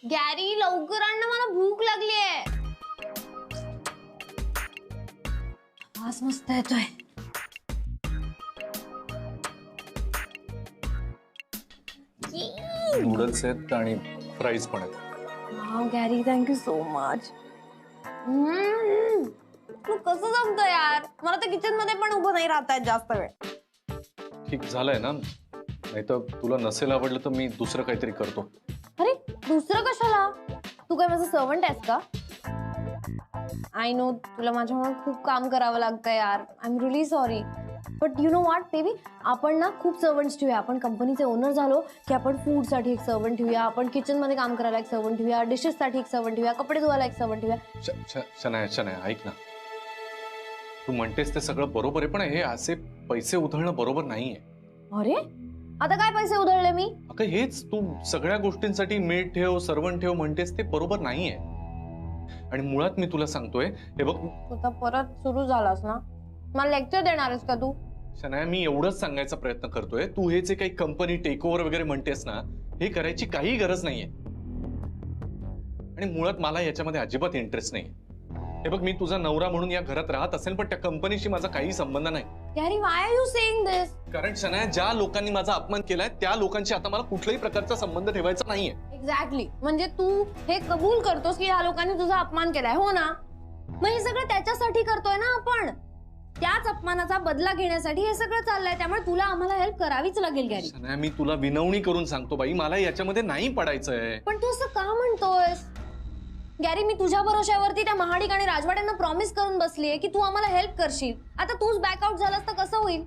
Gary लवकर आण ना, मला भूक लागलीये. आज मस्त येतोय. नूडल्स आहेत आणि फ्राईज पण आहेत. Wow Gary, thank you so much. तू कसं जमतं यार, मला तर किचन मध्ये पण उभं नाही राहता येत जास्त वेळ. ठीक झालंय ना, नाही तर तुला नसेल आवडलं तर मी दुसरं काहीतरी करतो. अरे दुसरं कशाला, तू काय माझं सर्वंट आहेस का? आय नो तुला माझ्यामुळे खूप काम करावं लागतं यार, I am really sorry. But you know what baby, आपण ना खूप सर्वंट्स ठेवूया. आपण कंपनीचे ओनर झालो की आपण फूडसाठी एक सर्वंट ठेवूया, आपण किचन मध्ये काम करायला एक सर्वंट ठेवूया, डिशेससाठी एक सर्वंट ठेवूया, कपडे धुवायला एक सर्वंट ठेवूया. शनाया ऐक ना, तू म्हणतेस ते सगळं बरोबर आहे, पण हे असे पैसे उधळणं बरोबर नाहीये. अरे आता काय पैसे उधळले मी? अगं हेच तू सगळ्या गोष्टींसाठी मेड ठेव, सर्वंट ठेव म्हणतेस ते बरोबर नाहीये. आणि मुळात मी तुला सांगतोय, हे बघ. तू तर परत सुरू झालास ना, मला लेक्चर देणार आहेस का तू? शनाया मी एवढंच सांगायचा प्रयत्न करतोय, तू हे जे काही कंपनी टेक ओव्हर वगैरे म्हणतेस ना, हे करायची काही गरज नाहीये. आणि मुळात मला याच्यामध्ये अजिबात इंटरेस्ट नाही. हे बघ, मी तुझा नवरा म्हणून या घरात राहत असेल, पण त्या कंपनीशी माझा काही संबंध नाही. Gary, why are you saying this? कारण शनाया, ज्या लोकांनी माझा अपमान केलाय त्या लोकांशी आता मला कुठल्याही प्रकारचा संबंध ठेवायचा नाहीये. एक्झॅक्टली, म्हणजे तू हे कबूल करतोस की ह्या लोकांनी तुझा अपमान केलाय, हो ना? मग हे सगळं त्याच्यासाठी करतोय ना आपण, त्याच अपमानाचा बदला घेण्यासाठी हे सगळं चाललंय. त्यामुळे तुला आम्हाला हेल्प करावीच लागेल गॅरी. शनाया, मी तुला विनवणी करून सांगतो बाई, मला याच्यामध्ये नाही पडायचंय. पण तू असं का म्हणतोयस गॅरी? मी तुझ्या भरोश्यावरती त्या महाडिक आणि राजवाड्यांना प्रॉमिस करून बसलीये की तू आम्हाला हेल्प करशील. आता तूच बॅकआउट झालास तर कसं होईल?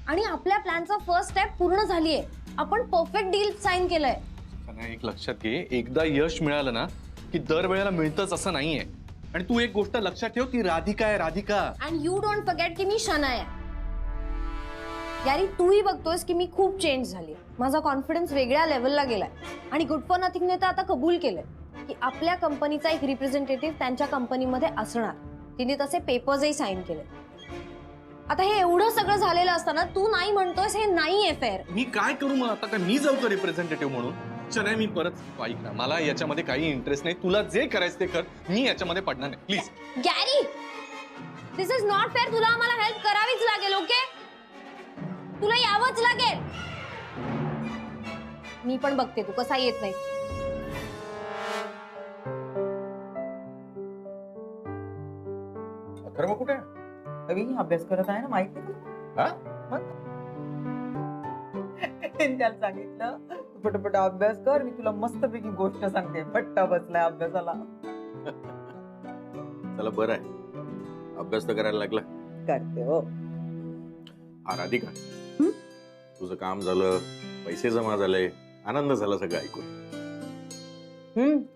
आणि आपल्या प्लॅनचा फर्स्ट स्टेप पूर्ण झालीये, आपण परफेक्ट डील साइन केलंय. शनाया, एक लक्षात घे, एकदा यश मिळालं ना की दरवेळेला मिळतच असं नाहीये. आणि तू एक गोष्ट लक्षात ठेव, ती राधिका आहे, Radhika. And you don't forget की मी शनाया आहे. गॅरी, तूही बघतोयस की मी खूप चेंज झाली, माझा कॉन्फिडन्स वेगळ्या लेवलला गेलाय. आणि गुड फॉर नथिंगने तर आता कबूल केलंय की आपल्या कंपनीचा एक रिप्रेझेंटेटिव्ह त्यांच्या कंपनीमध्ये असणार. तिने तसे पेपर्सही साइन केले. आता हे एवढं सगळं झालेलं असताना तू नाही म्हणतोयस, हे नाहीये फेअर. मी काय करू मग आता? काय मी जाऊ का रिप्रेझेंटेटिव्ह म्हणून? शनाया, मी परत ऐक ना, मला याच्यामध्ये काही इंटरेस्ट नाही. तुला जे करायचं ते कर, मी याच्यामध्ये पडणार नाही, please. Gary, this is not fair. तुला आम्हाला हेल्प करावीच लागेल, ओके? तुला यावंच लागेल. मी पण बघते तू कसा येत नाही. अथर्व कुठे? अभी अभ्यास करत आहे ना, माहिती त्याला सांगितलं तू पटपट अभ्यास कर, मी तुला मस्तपैकी गोष्ट सांगते. पट्टा बसलाय अभ्यासाला. चला बरं आहे, अभ्यास तर करायला लागला. करते हो. राधिका, तुझं काम झालं, पैसे जमा झाले, आनंद झाला सगळं ऐकून.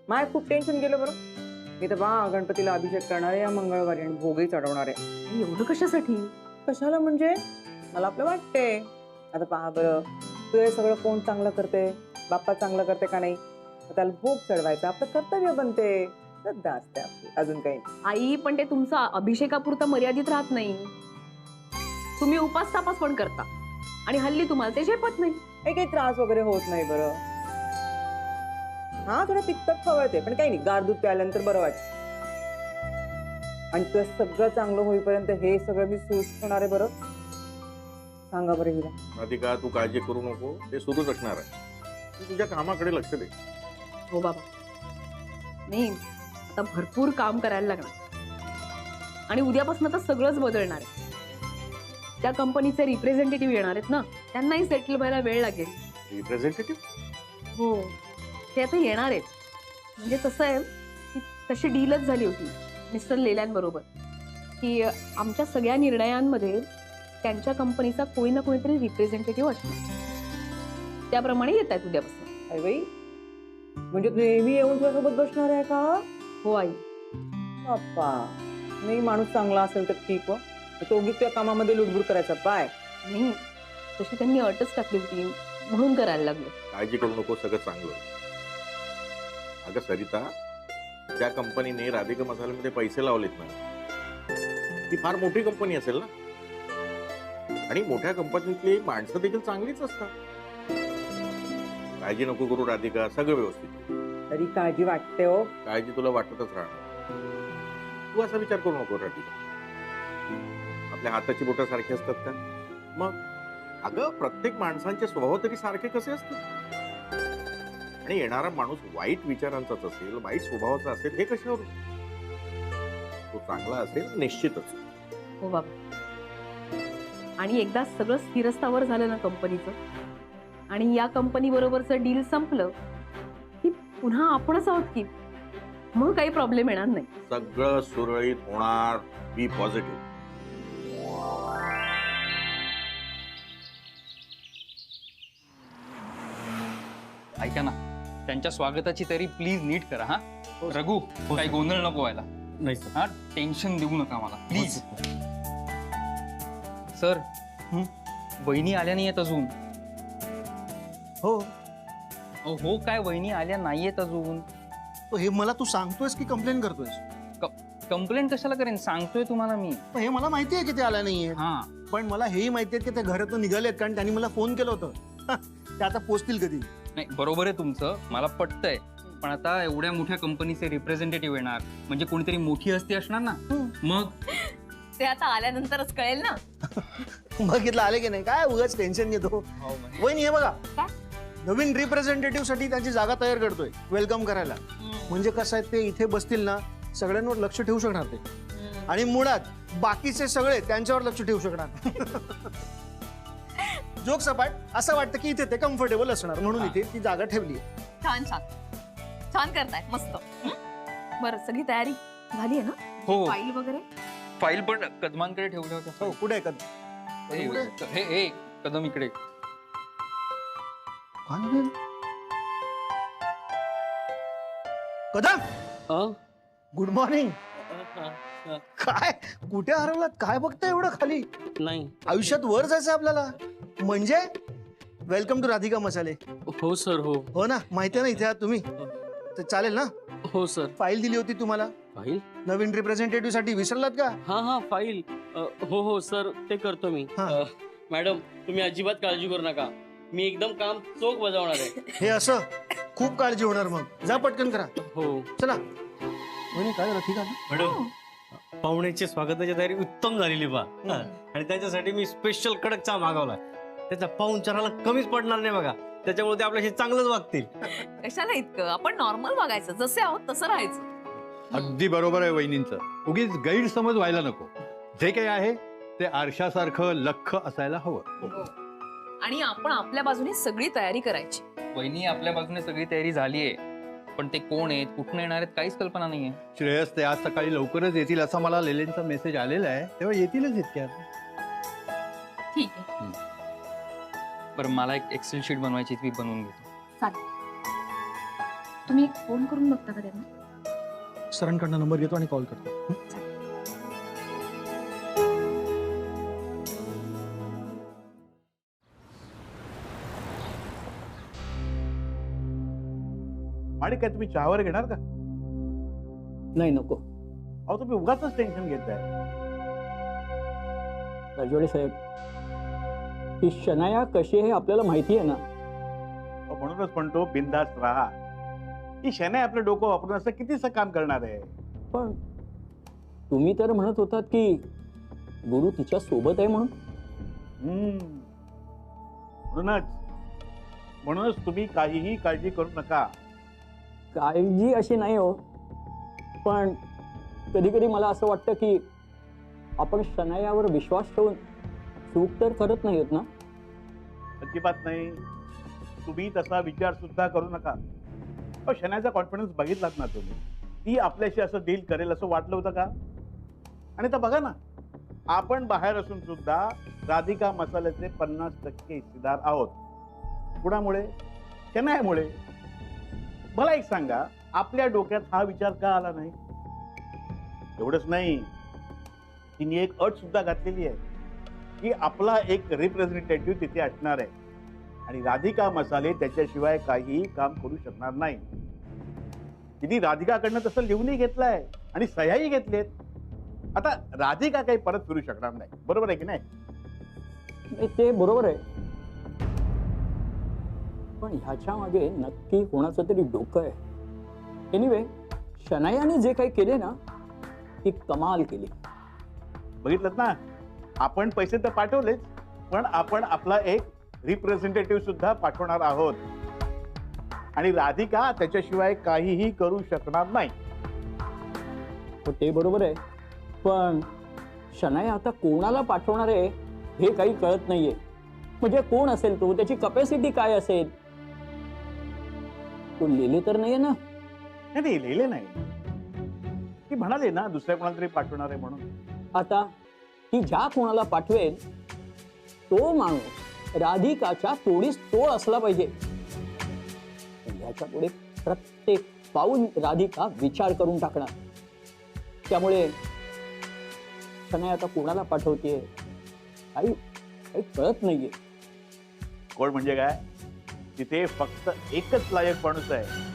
माय खूप टेन्शन गेलं बरं. मी तर गणपतीला अभिषेक करणार आहे या मंगळवारी आणि भोगही चढवणार आहे. एवढं कशासाठी? कशाला म्हणजे मला आपलं वाटते. आता पहा बरं, तू हे सगळं कोण चांगलं करते, बाप्पा चांगलं करते का नाही, त्याला भोग चढवायचं आपलं कर्तव्य बनते. श्रद्धा असते आपली, अजून काही आई, पण ते तुमचं अभिषेकापुरतं मर्यादित राहत नाही. तुम्ही उपास तापास पण करता आणि हल्ली तुम्हाला ते झेपत नाही. काही त्रास वगैरे होत नाही बरं. हा, थोडं पित्तच खवळते, पण काही नाही, गार दूध प्यायल्यानंतर बरं वाटतं. आणि तुझं सगळं चांगलं होईपर्यंत हे सगळं मी सोसणार आहे. बरं सांगा बरं हिला. राधिका, तू काळजी करू नको, ते सुरूच असणार आहे. तू तुझ्या कामाकडे लक्ष दे. हो बाबा, नाही आता भरपूर काम करायला लागणार आणि उद्यापासून आता सगळंच बदलणार आहे. त्या कंपनीचे रिप्रेझेंटेटिव्ह येणार आहेत ना, त्यांनाही सेटल व्हायला वेळ लागेल. रिप्रेझेंटेटिव्ह? हो, ते आता येणार आहेत. म्हणजे तसं आहे की तशी डीलच झाली होती मिस्टर लेलॅनबरोबर की आमच्या सगळ्या निर्णयांमध्ये त्यांच्या कंपनीचा कोणी ना कोणीतरी रिप्रेझेंटेटिव्ह असणार. त्याप्रमाणे येत आहेत उद्यापासून. आई बाई, म्हणजे तू नेहमी येऊन तुझ्यासोबत बसणार आहे का? हो आई. बाप्पा, नाही माणूस चांगला असेल तर ठीक. तो उगीच तुझ्या कामामध्ये लुडबुड करायचा पाय. नाही, तशी त्यांनी अटच टाकली होती म्हणून करायला लागलो. काळजी करू नको, सगळं चांगलं होईल. अगं सरिता, ज्या कंपनीने राधिका मसाल्यामध्ये पैसे लावलेत ना, ती फार मोठी कंपनी असेल ना. आणि मोठ्या कंपनीतली माणसं देखील चांगलीच असतात. काळजी नको करू राधिका, सगळं व्यवस्थित. तरी काळजी वाटते हो. काळजी तुला वाटतच राहणार. तू असा विचार करू नको राधिका. आपल्या हाताची बोटं सारखी असतात का? मग अगं प्रत्येक माणसांचे स्वभाव तरी सारखे कसे असतात? आणि येणारा माणूस वाईट विचारांचाच असेल, वाईट स्वभावाचा असेल, हे कशावर? तो चांगला असेल निश्चितच. हो बाबा. आणि एकदा सगळं स्थिरस्थावर झालं ना कंपनीचं, आणि या कंपनी बरोबरचं डील संपलं की पुन्हा आपणच आहोत की, मग काही प्रॉब्लेम येणार नाही. सगळं सुरळीत होणार. बी पॉझिटिव्ह. ऐका ना, त्यांच्या स्वागताची तयारी प्लीज नीट करा. हा रघु, काही गोंधळ नको व्हायला. नाही सर. हा टेन्शन देऊ नका मला प्लीज. सर, वहिनी आल्या नाहीयेत अजून. हो. हो काय, वहिनी आल्या नाहीयेत अजून. तो हे मला तू सांगतोयस की कंप्लेन करतोयस? कंप्लेंट कशाला करेन, सांगतोय तुम्हाला मी. पण हे मला माहिती आहे की ते आल्या नाहीये. हा, पण मला हेही माहिती आहे की ते घरातून निघालेत, कारण त्यांनी मला फोन केलं होतं. ते आता पोचतील कधी? नाही बरोबर आहे तुमचं, मला पटतंय. पण आता एवढ्या मोठ्या कंपनीचे रिप्रेझेंटेटिव्ह येणार म्हणजे कोणीतरी मोठी हस्ती असणार ना. मग ते आता आल्यानंतरच कळेल ना. बघितलं आले की नाही, काय उगाच टेन्शन घेतो. वहिनी हे बघा, काय? नवीन रिप्रेझेंटेटिव्ह साठी त्यांची जागा तयार करतोय वेलकम करायला. म्हणजे कसं आहे, ते इथे बसतील ना, सगळ्यांवर लक्ष ठेवू शकणार ते. आणि मुळात बाकीचे सगळे त्यांच्यावर लक्ष ठेवू शकणार. जोक सपाट, असं वाटतं की इथे ते कम्फर्टेबल असणार, म्हणून इथे ती जागा ठेवली. छान छान छान करताय, मस्त. बरं, सगळी तयारी झाली आहे ना? हो. फाईल वगैरे फाईल पण कदमांकडे ठेवल्या होत्या. हो, कुठे आहे कदम? हे कदम इकडे. Kadam, good morning. काय कुठे हरवलात? काय बघताय एवढं खाली? नाही. आयुष्यात वर जायचं आपल्याला. म्हणजे वेलकम टू राधिका मसाले. हो सर. हो हो ना, माहिती आहे ना इथे आहात तुम्ही, तर चालेल ना? हो सर. फाईल दिली होती तुम्हाला फाईल? नवीन रिप्रेझेंटेटिव्ह साठी, विसरलात का? हा फाईल. हो हो सर, ते करतो मी. हा. मॅडम, तुम्ही अजिबात काळजी करू नका. मी एकदम काम चोख बजावणार आहे. हे असं खूप काळजी होणार. मग जा पटकन करा. हो. चला. वहिनी, काय झालं? ठीक आहे ना? मॅडम, पाहुण्याची स्वागताची तयारी उत्तम झालेली बा. आणि त्याच्यासाठी मी स्पेशल कडक चहा मागवलाय. त्याचा पाहुणचाराला कमीच पडणार नाही बघा. त्याच्यामुळे ते आपल्याशी चांगलंच वागतील. कशाला इतकं? आपण नॉर्मल वागायचं, जसे आहोत तसं राहायचं. अगदी बरोबर आहे वहिनींचं. उगीच गैरसमज व्हायला नको. जे काही आहे ते आरशासारखं लख्ख असायला हवं. आणि आपण आपल्या बाजूने सगळी तयारी करायची. वहिनी आपल्या बाजूने सगळी तयारी झालीये, पण ते कोण आहेत, कुठून येणार आहेत, काहीच कल्पना नाहीये. श्रेयस ते आज सकाळी लवकरच येतील असा मला लेलेंचा मेसेज आलेला आहे, तेव्हा येतीलच इतक्यात. ठीक आहे. बरं, मला एक एक्सेल शीट बनवायची, ती बनवून घेतो. तुम्ही एक फोन करून बघता का त्यांना? सरांकडनं नंबर घेतो आणि कॉल करतो. आणि काय तुम्ही चहावर घेणार का? नाही नको. अहो, तुम्ही उगाच टेन्शन घेताय. राजवाडे साहेब, ही शनाया कशी आहे आपल्याला माहिती आहे ना. म्हणूनच म्हणतो बिंदास राहा. ही शनाय आपलं डोकं वापरून असं कितीसं काम करणार आहे. पण तुम्ही तर म्हणत होतात की गुरु तिच्या सोबत आहे म्हणून. म्हणूनच तुम्ही काहीही काळजी करू नका. काळजी अशी नाही हो, पण कधी कधी मला असं वाटतं की आपण शनायावर विश्वास ठेवून चूक तर करत नाहीत ना. अजिबात नाही. तुम्ही तसा विचार सुद्धा करू नका. शनायाचा कॉन्फिडन्स बघितलात ना तुम्ही. ती आपल्याशी असं डील करेल असं वाटलं होतं का? आणि तर बघा ना, आपण बाहेर असून सुद्धा राधिका मसाल्याचे 50% हिस्सेदार आहोत. कुणामुळे? शनायामुळे. मला एक सांगा, आपल्या डोक्यात हा विचार का आला नाही? एवढंच नाही, तिने एक अट सुद्धा घातलेली आहे की आपला एक रिप्रेझेंटेटिव्ह तिथे असणार आहे आणि राधिका मसाले त्याच्याशिवाय काहीही काम करू शकणार नाही. तिने राधिकाकडनं तसं लिहूनही घेतलंय आणि सह्याही घेतलेत. आता राधिका काही परत फिरू शकणार नाही. बरोबर आहे की नाही? ते बरोबर आहे, पण ह्याच्या मागे नक्की कोणाचं तरी डोकं आहे. एनिवे शनायाने जे काही केले ना ती कमाल केली. बघितलं ना, आपण पैसे तर पाठवलेच, पण आपण आपला एक रिप्रेझेंटेटिव्ह सुद्धा पाठवणार आहोत आणि राधिका त्याच्याशिवाय काहीही करू शकणार नाही. हो ते बरोबर आहे, पण शनाया आता कोणाला पाठवणार आहे हे काही कळत नाहीये. म्हणजे कोण असेल तो, त्याची कपॅसिटी काय असेल, तो लिहिले तर नाहीये ना. नाही लिहिले नाही, ती म्हणाले ना दुसऱ्या कोणाला तरी पाठवणार आहे म्हणून. आता ती ज्या कोणाला पाठवेल तो माणूस राधिकाच्या तोडीस तोड असला पाहिजे. याच्या पुढे प्रत्येक पाऊल राधिका विचार करून टाकणार. त्यामुळे शनाया आता कोणाला पाठवते काही काही कळत नाहीये. कोण म्हणजे काय, तिथे फक्त एकच लायक माणूस आहे.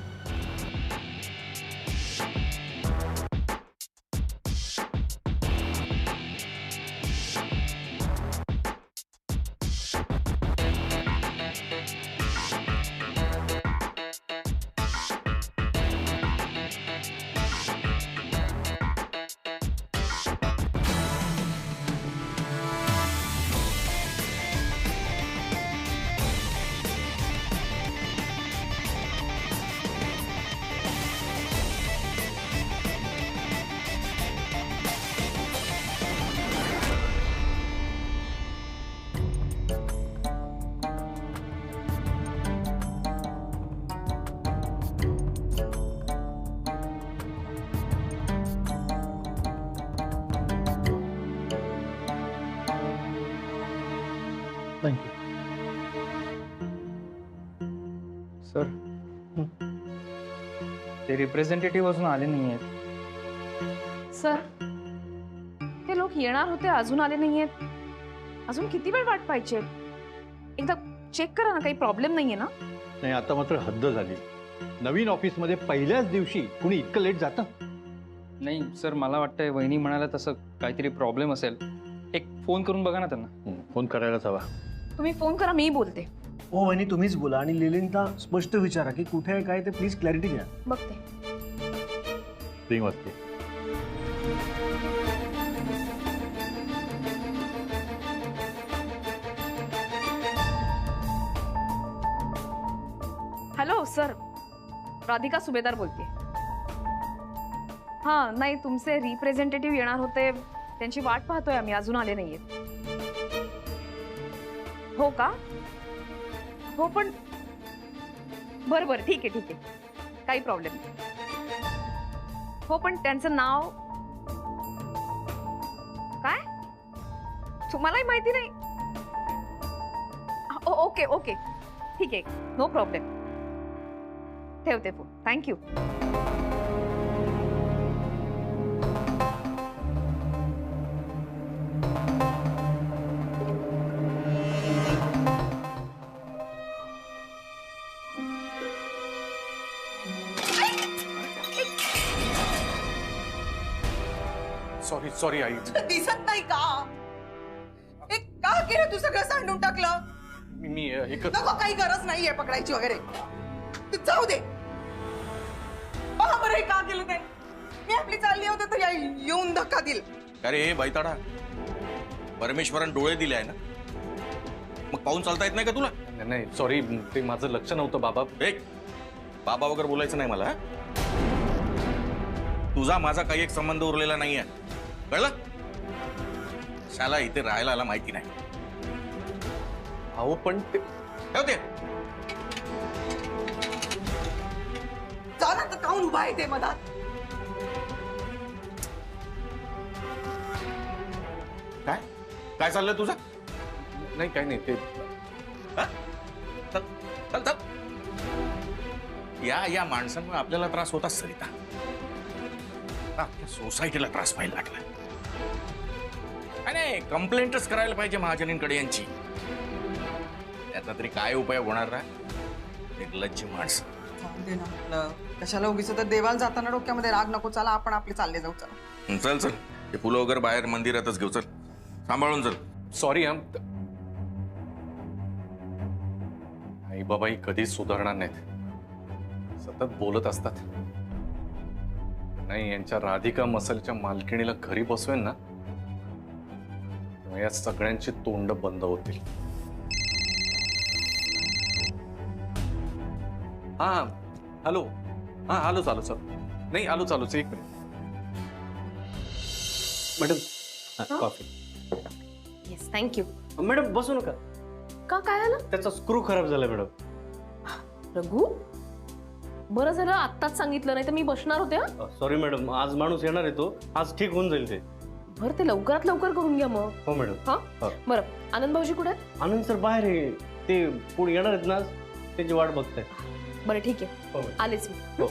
Thank you sir. ते रिप्रेझेंटेटिव्ह अजून आले नाही आहेत. सर ते लोक येणार होते, अजून आले नाहीयेत. अजून किती वेळ वाट पाहिजे? एकदा चेक करा ना, काही प्रॉब्लेम नाहीये ना? नाही आता मात्र हद्द झाली. नवीन ऑफिसमध्ये पहिल्याच दिवशी कुणी इतकं लेट जातं? नाही सर, मला वाटतंय वहिनी म्हणाल्या तसं काहीतरी प्रॉब्लेम असेल. एक फोन करून बघा ना त्यांना. फोन करायलाच हवा. तुम्ही फोन करा, मी बोलते. हो वहिनी तुम्हीच बोला आणि लिलिंगला स्पष्ट विचारा की कुठे आहे काय ते, प्लीज क्लॅरिटी द्या. बघते. रिंग वाजते. हॅलो सर, राधिका सुभेदार बोलते. हा नाही, तुमचे रिप्रेझेंटेटिव्ह येणार होते, त्यांची वाट पाहतोय आम्ही, अजून आले नाहीयेत. हो का? हो पण बरं बरं ठीक आहे, काही प्रॉब्लेम नाही. हो पण त्यांचं नाव काय तुम्हालाही माहिती नाही? ओके ओके ठीक आहे, नो प्रॉब्लेम. ठेवते phone. Thank you. Sorry sorry I. दिसत नाही का? एक का केलं तू? सगळं सांडून टाकलं. मी एक नको, काही गरज नाहीये पकडायची वगैरे. तू जाऊ दे. पहा बरं हे का केलं ते. मी आपली चालली होते तर येऊन धक्का दिल. अरे बैताडा, परमेश्वरान डोळे दिले आहे ना, मग पाहून चालता येत नाही का तुला? नाही सॉरी, ते माझं लक्ष नव्हतं बाबा. बाबा वगैरे बोलायचं नाही मला. तुझा माझा काही एक संबंध उरलेला नाहीये, कळलं? शाला इथे राहायला आला माहिती नाही. अहो पण ते ठेवते. जा ना, तर काहून उभा आहे ते मधात? काय काय चाललंय तुझं? नाही काही नाही. ते चल चल चल. या माणसांमुळे आपल्याला त्रास होता सरिता. आपल्या सोसायटीला त्रास व्हायला लागला. नाही कंप्लेंटच करायला पाहिजे महाजनींकडे यांची. त्याचा तरी काय उपयोग होणार ना? निर्लज्ज माणसं. जाऊन दे ना आपलं. कशाला उगीच तर देवाला जाताना डोक्यामध्ये राग नको. चला आपण आपले चालले जाऊ. चला चल चल, ते फुलं वगैरे बाहेर मंदिरातच घेऊ. चल सांभाळून चल. सॉरी आई बाबाही कधीच सुधारणार नाहीत. सतत बोलत असतात. नाही यांच्या राधिका मसाल्याच्या मालकिणीला घरी बसवेन ना, तेव्हा या सगळ्यांची तोंड बंद होतील. हा हॅलो. हा आलो चालू सर. नाही आलो चालूच. एक minute. Madam coffee. Yes thank you. Madam बसू नका. का काय आलं त्याचा स्क्रू खराब झाला मॅडम. रघु? बरं झालं आत्ताच सांगितलं, नाही तर मी बसणार होते. सॉरी मॅडम, आज माणूस येणार आहे, तो आज ठीक होऊन जाईल ते. बरं ते लवकरात लवकर करून घ्या मग. हो मॅडम. हा बरं. आनंद भाऊजी कुठे आहेत? आनंद सर बाहेर आहे, ते पुढे येणार आहेत ना, त्याची वाट बघताय. बरं ठीक आहे, हो मॅडम. आलेच मी. हो.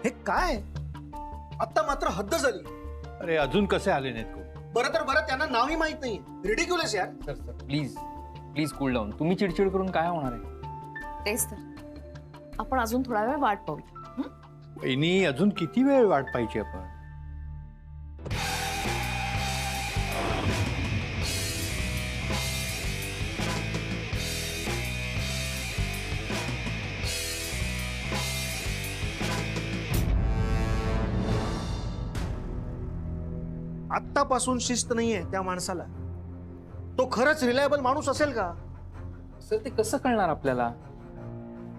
हे काय आता मात्र हद्द झाली. अरे अजून कसे आले नाहीत कोण? बरं तर बरं, त्यांना नावही माहित नाही. रिडिक्युलस यार. Sir sir please please cool down. तुम्ही चिडचिड करून काय होणार आहे? तेच तर, आपण अजून थोडा वेळ वाट पाहू. वहिनी अजून किती वेळ वाट पाहिजे आपण? आत्तापासून शिस्त नाहीये त्या माणसाला. तो खरंच रिलायबल माणूस असेल का? सर ते कसं कळणार आपल्याला?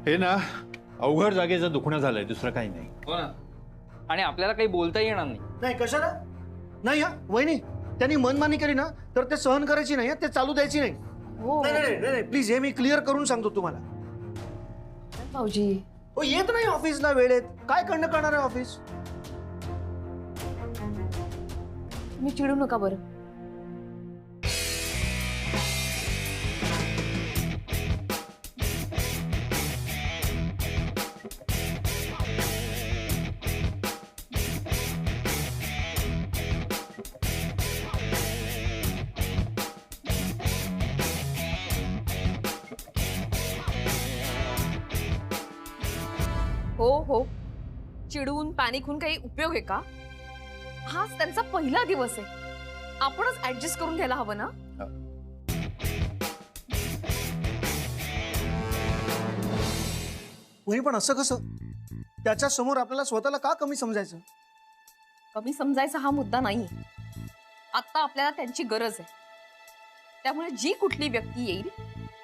हे ना अवघड जागेचं दुखणं झालंय, दुसरं काही नाही. हो ना. आणि आपल्याला काही बोलता येणार नाही. नाही कशाला नाही. हा वहिनी, त्यांनी मनमानी केली ना तर ते सहन करायची नाही, ते चालू द्यायची नाही. हो नाही प्लीज, हे मी क्लिअर करून सांगतो तुम्हाला. भाऊजी हो येत नाही ऑफिसला वेळेत, काय करणं करणार आहे ऑफिस? तुम्ही चिडू नका बरं. हो चिडून पॅनिक होऊन काही उपयोग आहे का? हाच त्यांचा पहिला दिवस आहे, आपणच ऍडजस्ट करून घ्यायला हवं ना. वही पण असं कसं? त्याच्या समोर आपल्याला स्वतःला का कमी समजायचं? कमी समजायचा हा मुद्दा नाही. आता आपल्याला त्यांची गरज आहे, त्यामुळे जी कुठली व्यक्ती येईल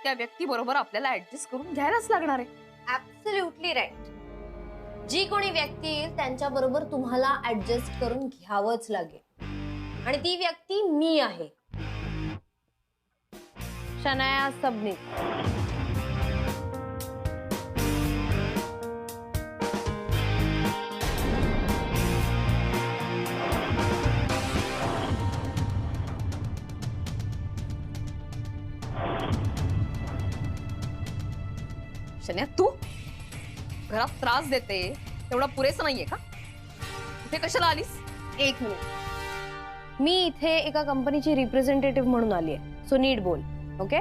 त्या व्यक्ती बरोबर आपल्याला ऍडजस्ट करून घ्यायलाच लागणार आहे. Absolutely right. जी कोणी व्यक्ती येईल त्यांच्या बरोबर तुम्हाला ऍडजस्ट करून घ्यावंच लागेल, आणि ती व्यक्ती मी आहे, शनाया सबनीस. शन्या, तू घरात त्रास देते तेवढा पुरेसा नाहीये का? इथे कशाला आलीस? एक मिनिट. मी इथे एका कंपनीची रिप्रेझेंटेटिव्ह म्हणून आली आहे, सो नीट बोल. ओके?